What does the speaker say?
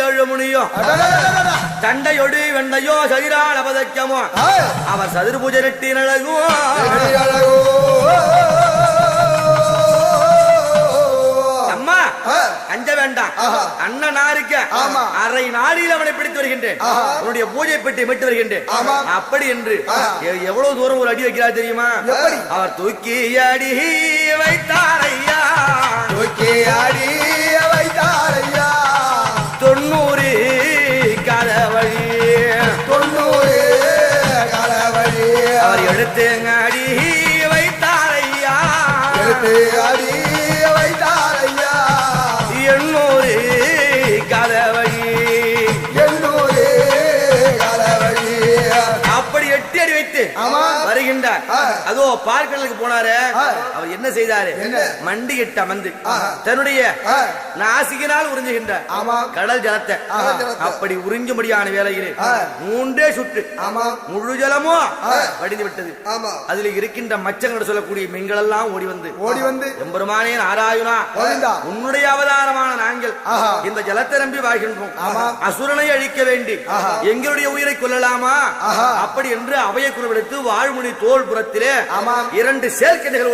ஏழு முனியோ தண்டையொடு வெண்டையோ சதிரான பதக்கமோ அவர் சதுர் பூஜை நெட்டி அழகும் அம்மா அஞ்ச வேண்டாம் அண்ணனாருக்க அரை நாளில் அவனை பிடித்து வருகின்றேன் உன்னுடைய பூஜை பெட்டி விட்டு வருகின்றேன் அப்படி என்று எவ்வளவு தூரம் ஒரு அடி வைக்கிறார் தெரியுமா அவர் தூக்கி அடி வைத்தாரையா தூக்கி அடி வைத்தாரையா 90 கலவழி 90 கலவழி அவர் எடுத்து அடி வைத்தாரையா எடுத்து அடி வைத்தாரையா 800 கலவழி 800 கலவழி அப்படி 8 அடி வைத்து வருகின்றார் அதோ பார்க்கடலுக்கு போனாரு அவர் என்ன செய்தாரு மண்டி கிட்ட அமர்ந்து தன்னுடைய நாசிகினால் உறிஞ்சுகின்றார் கடல் ஜலத்தை அப்படி உறிஞ்சும்படியான வேலையிலே 3 சுற்று முழு ஜலமோ வடிந்து விட்டது அதில் இருக்கின்ற மச்சங்கள் சொல்லக்கூடிய மீன்கள் எல்லாம் ஓடி வந்து எம்பெருமானே நாராயணா உன்னுடைய அவதாரமான நாங்கள் இந்த ஜலத்தை நம்பி வாழ்கின்றோம் அசுரனை அழிக்க வேண்டி எங்களுடைய உயிரை கொள்ளலாமா அப்படி என்று அவையை குறிப்பிடுத்து வாழ்முனி தோல் புறத்திலே 2 சேர்க்கைகளோடு